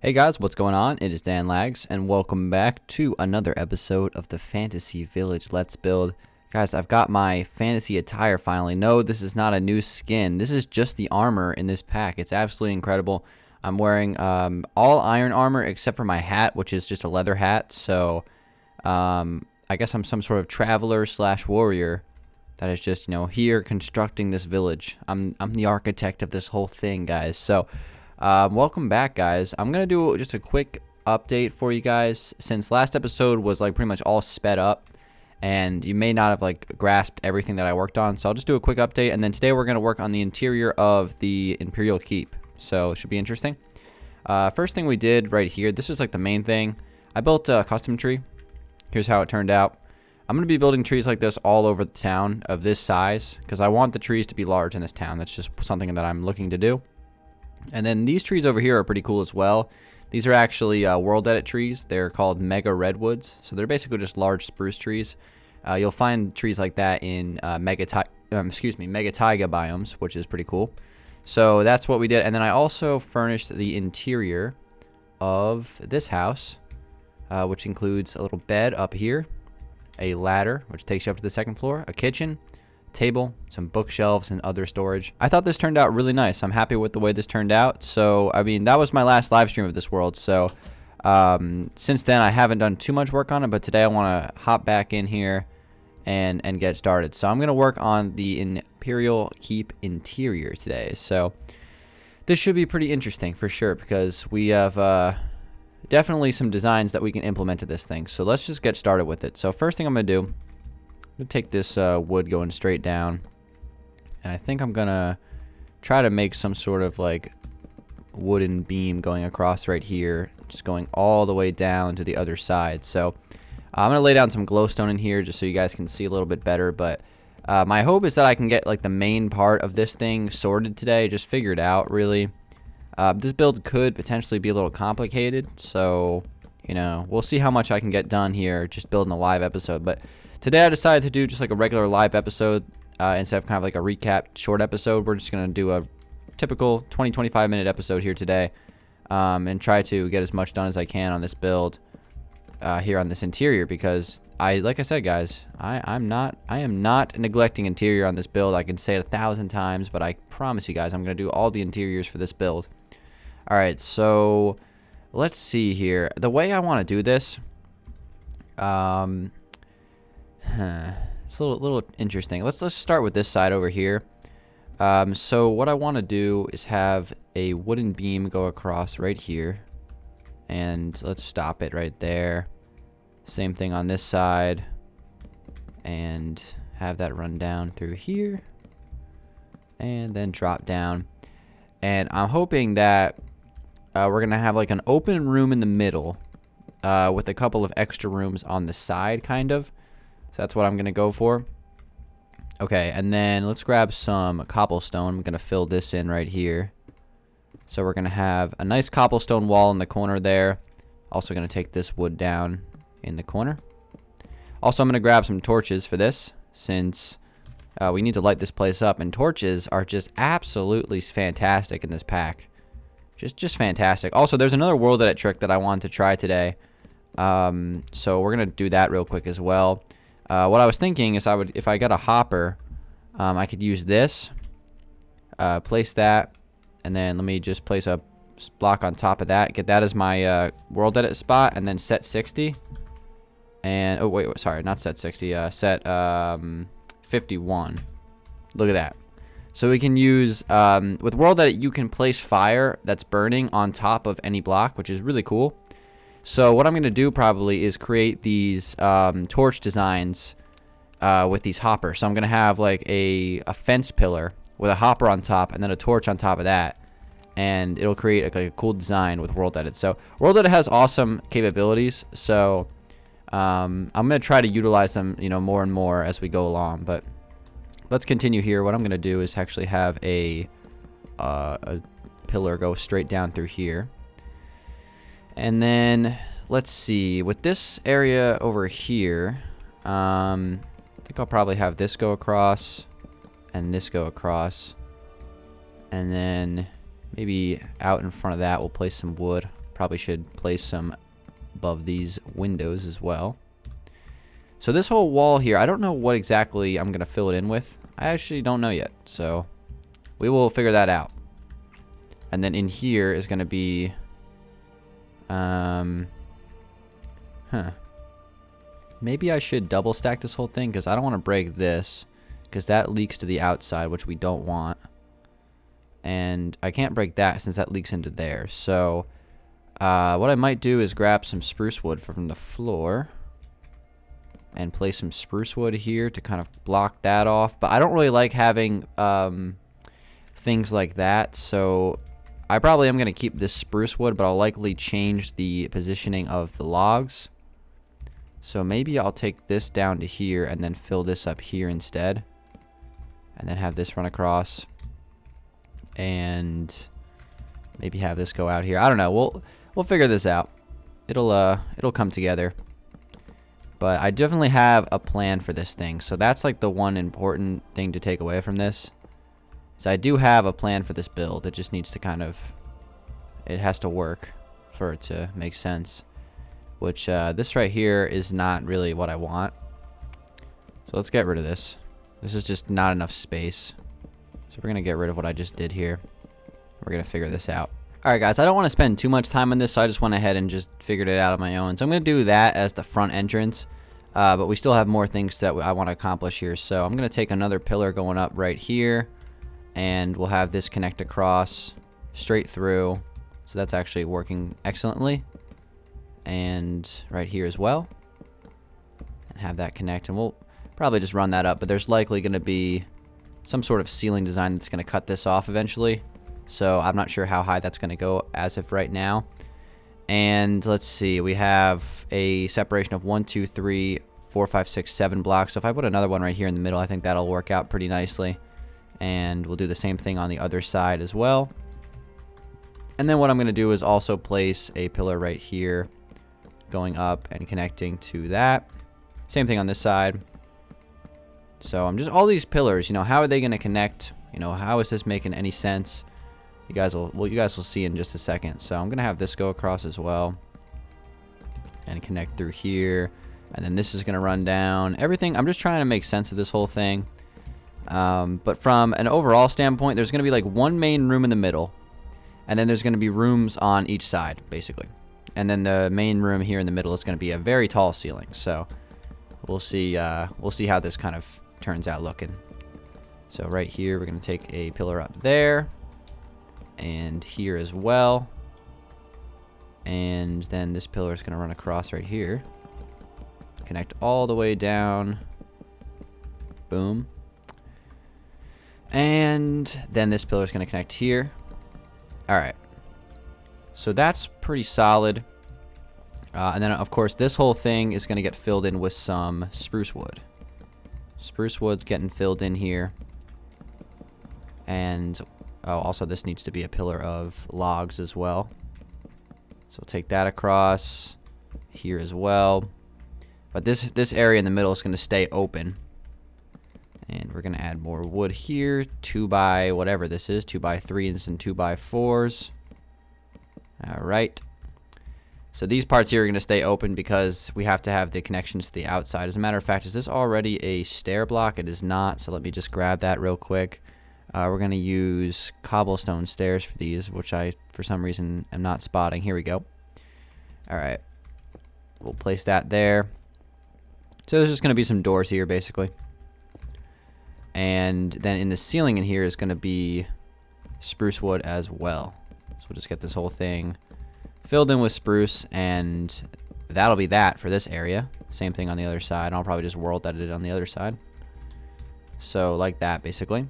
Hey guys, what's going on? It is Dan Lags, and welcome back to another episode of the Fantasy Village Let's Build. Guys, I've got my fantasy attire finally. No, this is not a new skin. This is just the armor in this pack. It's absolutely incredible. I'm wearing all iron armor except for my hat, which is just a leather hat. So I guess I'm some sort of traveler slash warrior that is just, here constructing this village. I'm the architect of this whole thing, guys. So welcome back, guys. I'm gonna do just a quick update for you guys, since last episode was like pretty much all sped up and you may not have like grasped everything that I worked on. So I'll just do a quick update, and then today we're gonna work on the interior of the Imperial Keep. So it should be interesting. First thing we did right here, this is like the main thing. I built a custom tree. Here's how it turned out. I'm going to be building trees like this all over the town of this size, because I want the trees to be large in this town. That's just something that I'm looking to do. And then these trees over here are pretty cool as well. These are actually world edit trees. They're called mega redwoods. So they're basically just large spruce trees. You'll find trees like that in mega taiga biomes, which is pretty cool. So that's what we did. And then I also furnished the interior of this house, which includes a little bed up here, a ladder, which takes you up to the second floor, a kitchen, table, some bookshelves, and other storage. I thought this turned out really nice. I'm happy with the way this turned out. So, I mean, that was my last live stream of this world. So, since then, I haven't done too much work on it, but today I want to hop back in here and get started. So, I'm going to work on the Imperial Keep interior today. So, this should be pretty interesting for sure, because we have definitely some designs that we can implement to this thing. So let's just get started with it. So first thing I'm going to do, I'm going to take this wood going straight down, and I think I'm going to try to make some sort of like wooden beam going across right here, just going all the way down to the other side. So I'm going to lay down some glowstone in here just so you guys can see a little bit better, but my hope is that I can get like the main part of this thing sorted today, just figured out really. This build could potentially be a little complicated, so, we'll see how much I can get done here just building a live episode. But today I decided to do just like a regular live episode instead of kind of like a recap short episode. We're just going to do a typical 20-25 minute episode here today, and try to get as much done as I can on this build here on this interior, because like I said, guys, I am not neglecting interior on this build. I can say it 1,000 times, but I promise you guys I'm going to do all the interiors for this build. All right, so let's see here. The way I want to do this, it's a little interesting. Let's start with this side over here. So what I want to do is have a wooden beam go across right here, and let's stop it right there. Same thing on this side, and have that run down through here, and then drop down. And I'm hoping that we're going to have like an open room in the middle with a couple of extra rooms on the side, kind of. So that's what I'm going to go for. Okay, and then let's grab some cobblestone. I'm going to fill this in right here. So we're going to have a nice cobblestone wall in the corner there. Also going to take this wood down in the corner. Also, I'm going to grab some torches for this, since we need to light this place up. And torches are just absolutely fantastic in this pack. Just fantastic. Also, there's another world edit trick that I wanted to try today. So we're going to do that real quick as well. What I was thinking is if I got a hopper, I could use this, place that, and then let me just place a block on top of that, get that as my world edit spot, and then set 60. And, oh, wait, sorry, not set 60, set 51. Look at that. So we can use, with world edit, you can place fire that's burning on top of any block, which is really cool. So what I'm going to do probably is create these torch designs with these hoppers. So I'm going to have like a fence pillar with a hopper on top, and then a torch on top of that. And it'll create like a cool design with world edit. So world edit has awesome capabilities. So I'm going to try to utilize them, more and more as we go along. But let's continue here. What I'm going to do is actually have a pillar go straight down through here. And then let's see, with this area over here, I think I'll probably have this go across and this go across. And then maybe out in front of that, we'll place some wood Probably should place some above these windows as well. So this whole wall here, I don't know what exactly I'm going to fill it in with. I actually don't know yet. So we will figure that out. And then in here is going to be... Maybe I should double stack this whole thing because I don't want to break this because that leaks to the outside, which we don't want. And I can't break that since that leaks into there. So what I might do is grab some spruce wood from the floor and place some spruce wood here to kind of block that off. But I don't really like having things like that, so I probably am going to keep this spruce wood, but I'll likely change the positioning of the logs. So maybe I'll take this down to here and then fill this up here instead. And then have this run across. And maybe have this go out here. I don't know. We'll figure this out. It'll come together. But I definitely have a plan for this thing. So that's like the one important thing to take away from this. Is I do have a plan for this build. It just needs to kind of... It has to work for it to make sense. Which this right here is not really what I want. So let's get rid of this. This is just not enough space. So we're going to get rid of what I just did here. We're going to figure this out. Alright guys, I don't want to spend too much time on this, so I just went ahead and just figured it out on my own. So I'm going to do that as the front entrance. But we still have more things that I want to accomplish here. So I'm going to take another pillar going up right here. And we'll have this connect across straight through. So that's actually working excellently. And right here as well. And have that connect. And we'll probably just run that up. But there's likely going to be some sort of ceiling design that's going to cut this off eventually. So I'm not sure how high that's going to go as of right now. And let's see. We have a separation of 1, 2, 3, 4, 5, 6, 7 blocks. So if I put another one right here in the middle, I think that'll work out pretty nicely. And we'll do the same thing on the other side as well. And then what I'm going to do is also place a pillar right here going up and connecting to that. Same thing on this side. So I'm just all these pillars, you know, how are they going to connect? You know, how is this making any sense? You guys will see in just a second. So I'm going to have this go across as well and connect through here. And then this is going to run down. Everything, I'm just trying to make sense of this whole thing. But from an overall standpoint, there's going to be like one main room in the middle. And then there's going to be rooms on each side, basically. And then the main room here in the middle is going to be a very tall ceiling. So we'll see how this kind of turns out looking. So right here, we're going to take a pillar up there. And here as well. And then this pillar is going to run across right here. Connect all the way down. Boom. And then this pillar is going to connect here. Alright. So that's pretty solid. And then, of course, this whole thing is going to get filled in with some spruce wood. Spruce wood's getting filled in here. And... oh, also this needs to be a pillar of logs as well. So we'll take that across here as well. But this area in the middle is going to stay open. And we're going to add more wood here. 2 by whatever this is. 2 by 3s and 2 by 4s. Alright. So these parts here are going to stay open because we have to have the connections to the outside. As a matter of fact, is this already a stair block? It is not. So let me just grab that real quick. We're going to use cobblestone stairs for these, which I, for some reason, am not spotting. Here we go. Alright. We'll place that there. So there's just going to be some doors here, basically. And then in the ceiling in here is going to be spruce wood as well. So we'll just get this whole thing filled in with spruce, and that'll be that for this area. Same thing on the other side. I'll probably just world edit it on the other side. So like that, basically.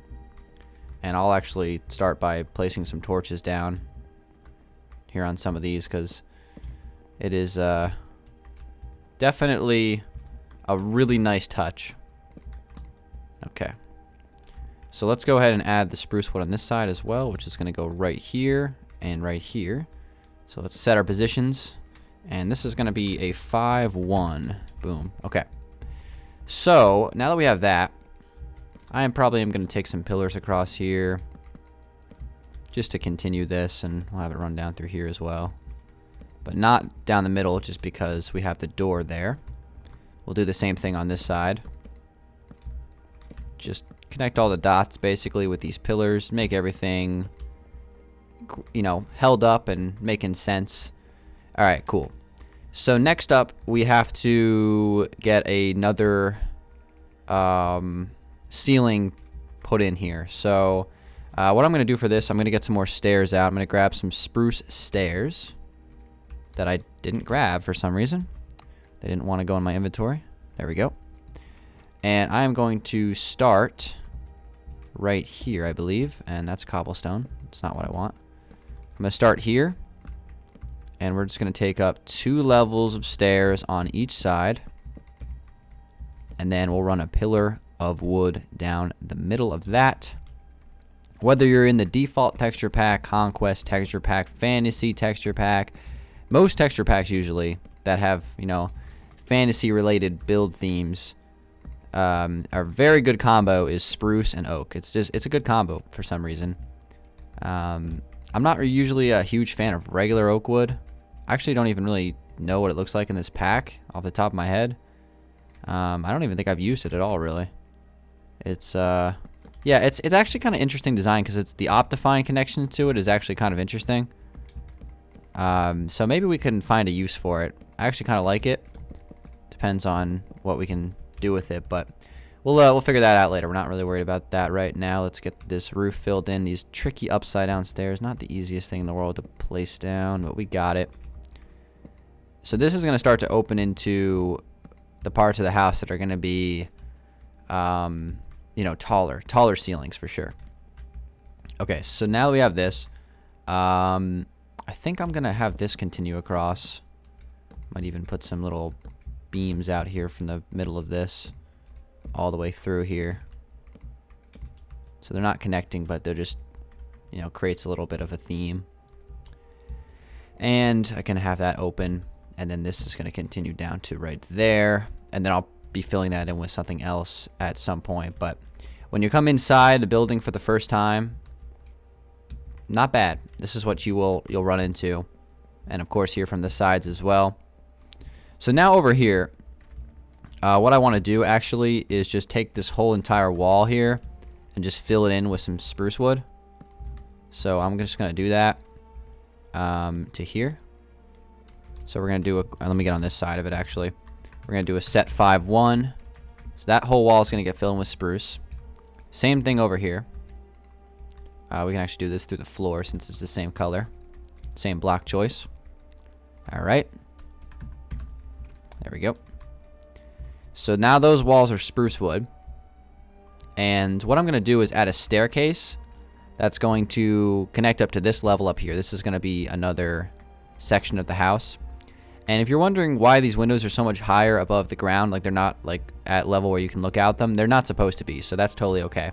And I'll actually start by placing some torches down here on some of these because it is definitely a really nice touch. Okay. So let's go ahead and add the spruce wood on this side as well, which is going to go right here and right here. So let's set our positions. And this is going to be a 5-1. Boom. Okay. So now that we have that, I am probably going to take some pillars across here just to continue this, and we'll have it run down through here as well. but not down the middle just because we have the door there. We'll do the same thing on this side. Just connect all the dots basically with these pillars, make everything, you know, held up and making sense. All right, cool. So next up, we have to get another ceiling put in here. So what I'm going to do for this, I'm going to get some more stairs out. I'm going to grab some spruce stairs that I didn't grab for some reason. They didn't want to go in my inventory. There we go. And I'm going to start right here, I believe. And that's cobblestone. It's not what I want. I'm going to start here. And we're just going to take up 2 levels of stairs on each side. And then we'll run a pillar of wood down the middle of that. Whether you're in the default texture pack, conquest texture pack, fantasy texture pack, most texture packs usually that have, you know, fantasy related build themes, a very good combo is spruce and oak. It's a good combo for some reason. I'm not usually a huge fan of regular oak wood. I actually don't even really know what it looks like in this pack off the top of my head. I don't even think I've used it at all, really. It's yeah, it's actually kind of interesting design because it's the Optifine connection to it is actually kind of interesting. So maybe we can find a use for it. I actually kind of like it. Depends on what we can do with it, but we'll figure that out later. We're not really worried about that right now. Let's get this roof filled in. These tricky upside down stairs, not the easiest thing in the world to place down, but we got it. So this is going to start to open into the parts of the house that are going to be, you know, taller ceilings for sure. Okay, so now that we have this, I think I'm going to have this continue across. Might even put some little beams out here from the middle of this all the way through here. So they're not connecting, but they're just, you know, creates a little bit of a theme. And I can have that open, and then this is going to continue down to right there, and then I'll be filling that in with something else at some point. But when you come inside the building for the first time, not bad. This is what you'll run into, and of course here from the sides as well. So now over here, what I want to do actually is just take this whole entire wall here and just fill it in with some spruce wood. So I'm just going to do that to here. So we're going to do a, let me get on this side of it actually. We're going to do a set 5-1. So that whole wall is going to get filled in with spruce. Same thing over here. We can actually do this through the floor since it's the same color. Same block choice. Alright. There we go. So now those walls are spruce wood. And what I'm going to do is add a staircase that's going to connect up to this level up here. This is going to be another section of the house. And if you're wondering why these windows are so much higher above the ground, like they're not like at level where you can look out them, they're not supposed to be. So that's totally okay.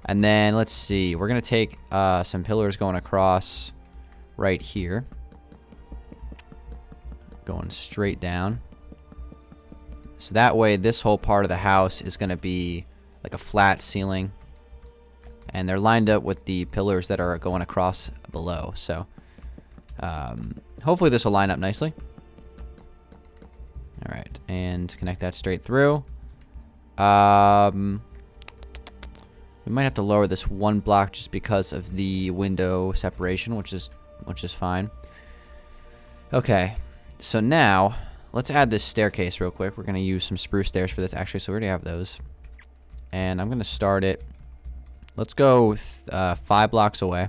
And then let's see. We're going to take some pillars going across right here. Going straight down. So that way this whole part of the house is going to be like a flat ceiling. And they're lined up with the pillars that are going across below. So hopefully this will line up nicely. All right, and connect that straight through. We might have to lower this one block just because of the window separation, which is fine. Okay, so now let's add this staircase real quick. We're going to use some spruce stairs for this actually, so we already have those. And I'm going to start it. Let's go 5 blocks away.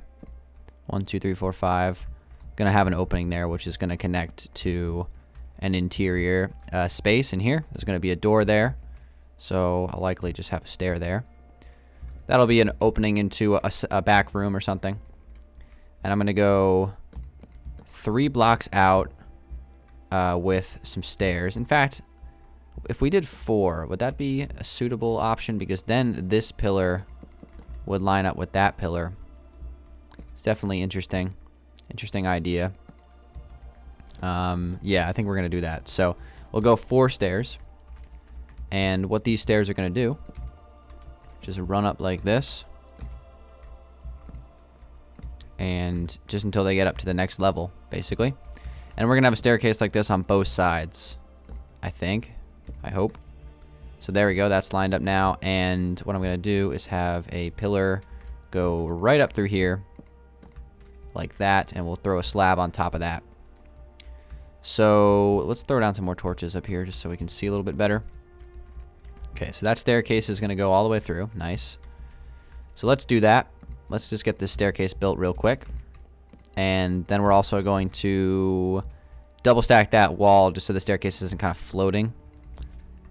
1, 2, 3, 4, 5. Going to have an opening there, which is going to connect to an interior space in here. There's going to be a door there, so I'll likely just have a stair there. That'll be an opening into a back room or something. And I'm going to go 3 blocks out with some stairs. In fact, if we did 4, would that be a suitable option? Because then this pillar would line up with that pillar. It's definitely interesting. Interesting idea. Yeah, I think we're going to do that. So we'll go 4 stairs. And what these stairs are going to do, just run up like this. And just until they get up to the next level, basically. And we're going to have a staircase like this on both sides, I think. I hope. So there we go. That's lined up now. And what I'm going to do is have a pillar go right up through here like that. And we'll throw a slab on top of that. So let's throw down some more torches up here just so we can see a little bit better. Okay, so that staircase is going to go all the way through. Nice. So let's do that. Let's just get this staircase built real quick. And then we're also going to double stack that wall just so the staircase isn't kind of floating.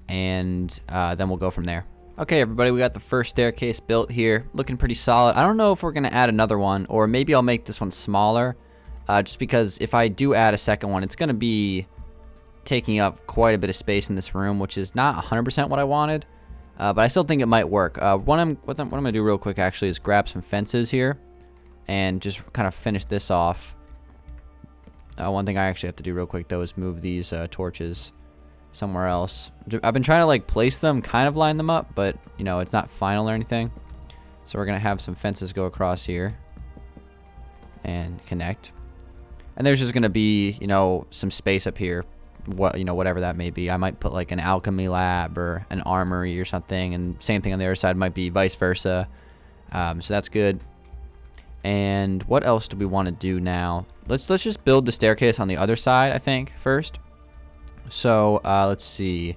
And then we'll go from there. Okay, everybody, we got the first staircase built here. Looking pretty solid. I don't know if we're going to add another one, or maybe I'll make this one smaller. Just because if I do add a second one, it's going to be taking up quite a bit of space in this room, which is not 100% what I wanted. But I still think it might work. What I'm going to do real quick, actually, is grab some fences here. And just kind of finish this off. One thing I actually have to do real quick, though, is move these torches somewhere else. I've been trying to, like, place them, kind of line them up, but, you know, it's not final or anything. So we're going to have some fences go across here and connect. And there's just going to be, you know, some space up here. Whatever that may be. I might put, like, an alchemy lab or an armory or something. And same thing on the other side might be vice versa. So that's good. And what else do we want to do now? Let's just build the staircase on the other side, I think, first. So let's see.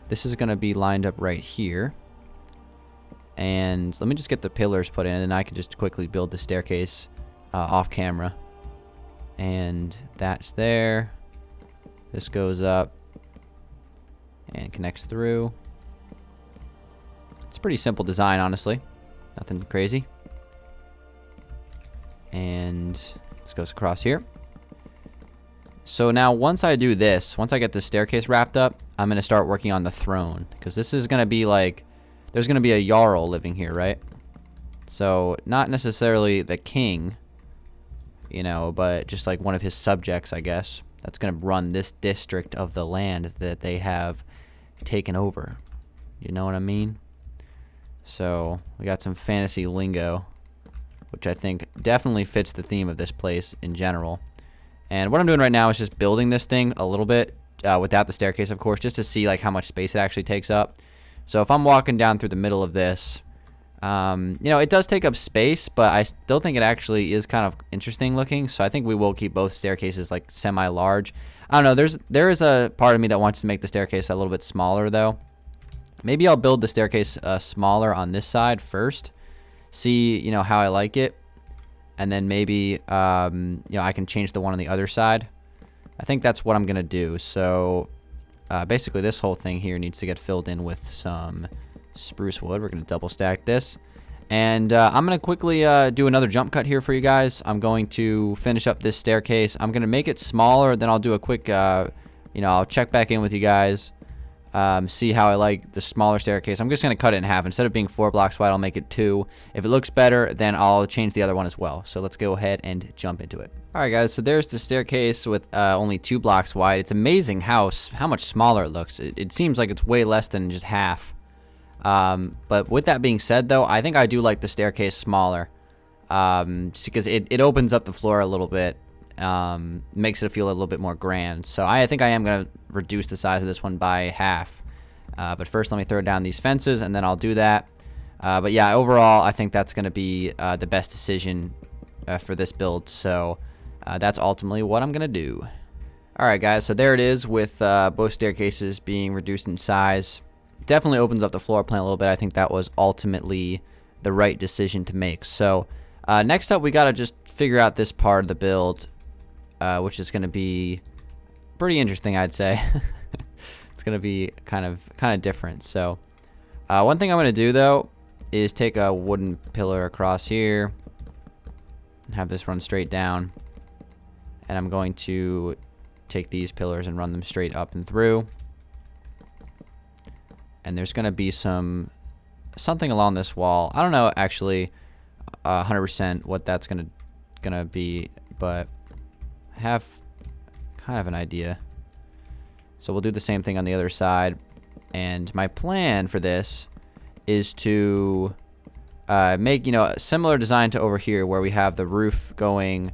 This is going to be lined up right here. And let me just get the pillars put in, and then I can just quickly build the staircase off camera. And that's there. This goes up and connects through. It's a pretty simple design, honestly. Nothing crazy. And this goes across here. So now once I do this, once I get this staircase wrapped up, I'm going to start working on the throne. Because this is going to be like, there's going to be a Jarl living here, right? So not necessarily the king, you know, but just like one of his subjects, I guess. That's going to run this district of the land that they have taken over. You know what I mean? So we got some fantasy lingo, which I think definitely fits the theme of this place in general. And what I'm doing right now is just building this thing a little bit without the staircase, of course, just to see like how much space it actually takes up. So if I'm walking down through the middle of this, you know, it does take up space, but I still think it actually is kind of interesting looking. So I think we will keep both staircases like semi-large. I don't know. There is a part of me that wants to make the staircase a little bit smaller, though. Maybe I'll build the staircase smaller on this side first. See, you know, how I like it. And then maybe, you know, I can change the one on the other side. I think that's what I'm going to do. So basically this whole thing here needs to get filled in with some spruce wood. We're going to double stack this. And I'm going to quickly do another jump cut here for you guys. I'm going to finish up this staircase. I'm going to make it smaller. Then I'll do a quick, you know, I'll check back in with you guys. See how I like the smaller staircase. I'm just going to cut it in half. Instead of being 4 blocks wide, I'll make it 2. If it looks better, then I'll change the other one as well. So let's go ahead and jump into it. Alright guys, so there's the staircase with only 2 blocks wide. It's amazing how much smaller it looks. It seems like it's way less than just half. But with that being said though, I think I do like the staircase smaller. Just because it opens up the floor a little bit. Makes it feel a little bit more grand. So I think I am going to reduce the size of this one by half. But first let me throw down these fences and then I'll do that. But yeah, overall I think that's going to be the best decision for this build. So that's ultimately what I'm going to do. Alright guys, so there it is with both staircases being reduced in size. Definitely opens up the floor plan a little bit. I think that was ultimately the right decision to make. So next up we got to just figure out this part of the build. Which is going to be pretty interesting, I'd say. It's going to be kind of different. So one thing I'm going to do though is take a wooden pillar across here and have this run straight down, and I'm going to take these pillars and run them straight up and through. And there's going to be something along this wall. I don't know actually 100% what that's going to be, but have kind of an idea. So we'll do the same thing on the other side, and my plan for this is to make, you know, a similar design to over here where we have the roof going,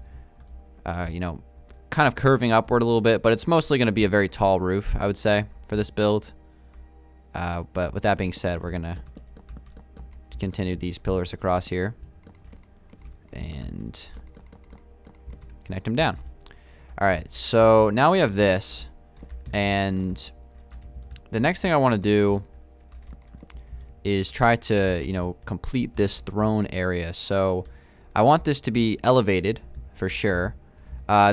you know, kind of curving upward a little bit, but it's mostly going to be a very tall roof, I would say, for this build. But with that being said, we're going to continue these pillars across here and connect them down. All right, so now we have this, and the next thing I want to do is try to, you know, complete this throne area. So I want this to be elevated for sure.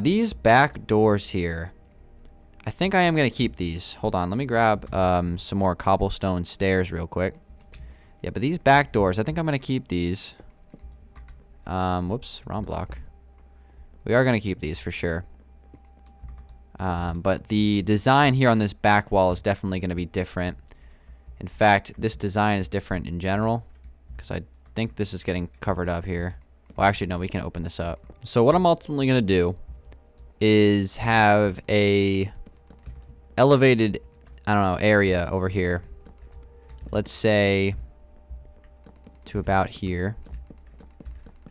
These back doors here, I think I am going to keep these. Hold on, let me grab some more cobblestone stairs real quick. Yeah, but these back doors, I think I'm going to keep these. Whoops, wrong block. We are going to keep these for sure. But the design here on this back wall is definitely going to be different. In fact, this design is different in general, because I think this is getting covered up here. Well, actually, no, we can open this up. So what I'm ultimately going to do is have a elevated, I don't know, area over here. Let's say to about here.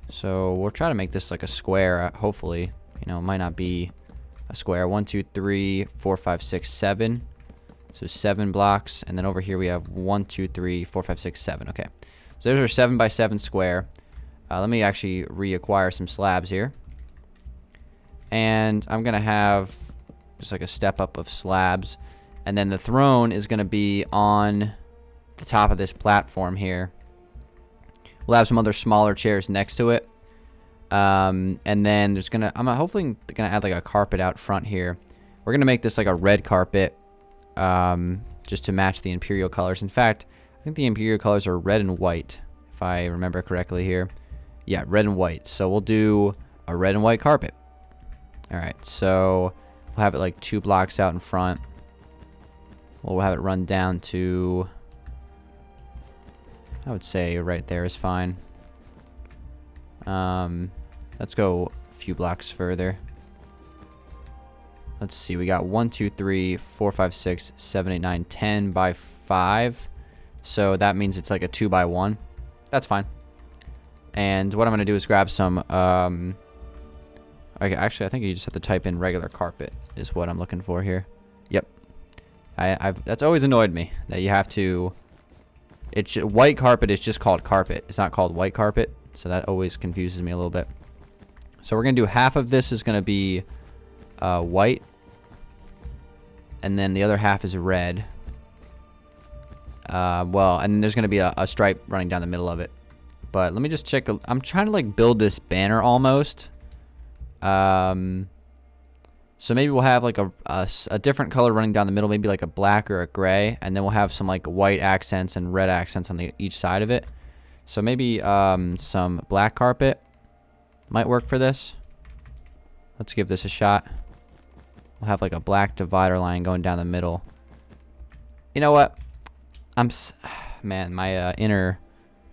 So we'll try to make this like a square, hopefully. You know, it might not be a square. 1, 2, 3, 4, 5, 6, 7. So 7 blocks, and then over here we have 1, 2, 3, 4, 5, 6, 7. Okay, so there's our 7 by 7 square. Let me actually reacquire some slabs here, and I'm gonna have just like a step up of slabs, and then the throne is gonna be on the top of this platform here. We'll have some other smaller chairs next to it, and then there's gonna I'm hopefully gonna add like a carpet out front here. We're gonna make this like a red carpet. Just to match the Imperial colors. In fact, I think the Imperial colors are red and white, if I remember correctly here. Yeah, red and white. So we'll do a red and white carpet. Alright, so we'll have it like 2 blocks out in front. We'll have it run down to, I would say right there is fine. Let's go a few blocks further. Let's see, we got 1, 2, 3, 4, 5, 6, 7, 8, 9, 10 by 5. So that means it's like a 2 by 1. That's fine. And what I'm going to do is grab some, okay, actually, I think you just have to type in regular carpet is what I'm looking for here. Yep. That's always annoyed me, that you have to, white carpet is just called carpet. It's not called white carpet. So that always confuses me a little bit. So we're going to do half of this is going to be white, and then the other half is red. Well, and there's gonna be a stripe running down the middle of it. But let me just check. I'm trying to like build this banner almost. So maybe we'll have like a different color running down the middle, maybe like a black or a gray, and then we'll have some like white accents and red accents on each side of it. So maybe some black carpet might work for this. Let's give this a shot. We'll have like a black divider line going down the middle. You know what? Man, my inner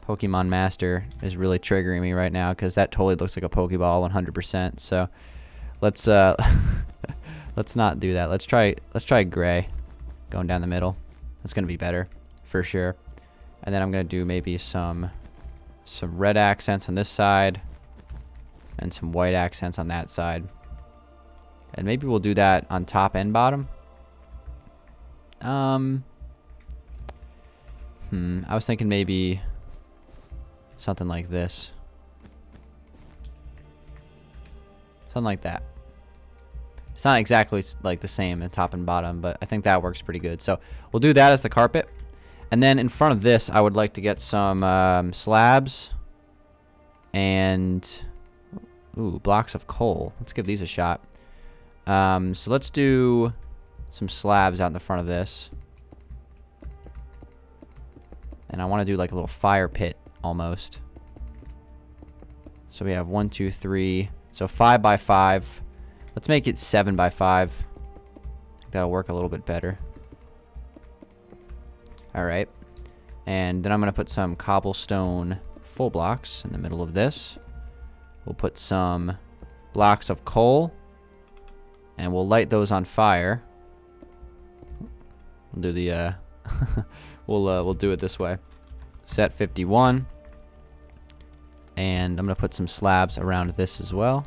Pokemon master is really triggering me right now, because that totally looks like a Pokeball 100%. So let's let's not do that. Let's try gray going down the middle. That's gonna be better for sure. And then I'm gonna do maybe some red accents on this side and some white accents on that side. And maybe we'll do that on top and bottom. I was thinking maybe something like this. Something like that. It's not exactly like the same in top and bottom, but I think that works pretty good. So we'll do that as the carpet. And then in front of this, I would like to get some slabs and blocks of coal. Let's give these a shot. So let's do some slabs out in the front of this. And I want to do like a little fire pit almost. So we have 1, 2, 3. So 5 by 5. Let's make it 7 by 5. That'll work a little bit better. Alright. And then I'm going to put some cobblestone full blocks in the middle of this. We'll put some blocks of coal. And we'll light those on fire. We'll do the we'll do it this way. Set 51. And I'm gonna put some slabs around this as well.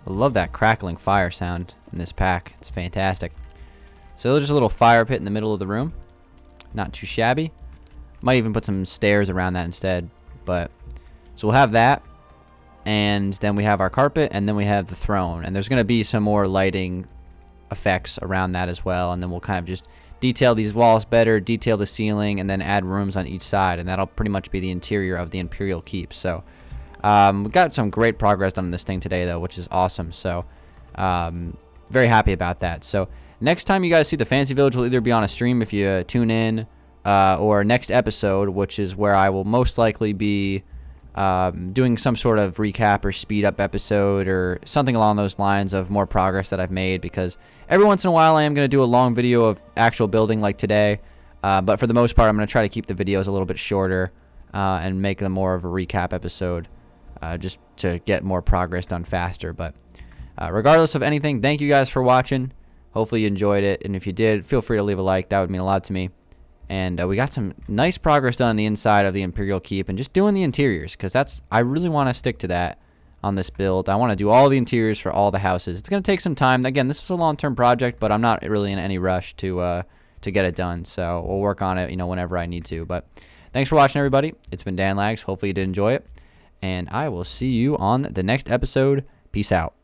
I love that crackling fire sound in this pack. It's fantastic. So just a little fire pit in the middle of the room. Not too shabby. Might even put some stairs around that instead. But so we'll have that. And then we have our carpet, and then we have the throne. And there's going to be some more lighting effects around that as well. And then we'll kind of just detail these walls better, detail the ceiling, and then add rooms on each side. And that'll pretty much be the interior of the Imperial Keep. So we got some great progress done on this thing today, though, which is awesome. So very happy about that. So next time you guys see the Fantasy Village will either be on a stream if you tune in, or next episode, which is where I will most likely be doing some sort of recap or speed up episode or something along those lines of more progress that I've made, because every once in a while I am going to do a long video of actual building like today, but for the most part I'm going to try to keep the videos a little bit shorter and make them more of a recap episode, just to get more progress done faster. But regardless of anything, thank you guys for watching. Hopefully you enjoyed it, and if you did, feel free to leave a like. That would mean a lot to me. And we got some nice progress done on the inside of the Imperial Keep and just doing the interiors, because I really want to stick to that on this build. I want to do all the interiors for all the houses. It's going to take some time. Again, this is a long-term project, but I'm not really in any rush to get it done. So we'll work on it, whenever I need to. But thanks for watching, everybody. It's been Danlags. Hopefully you did enjoy it, and I will see you on the next episode. Peace out.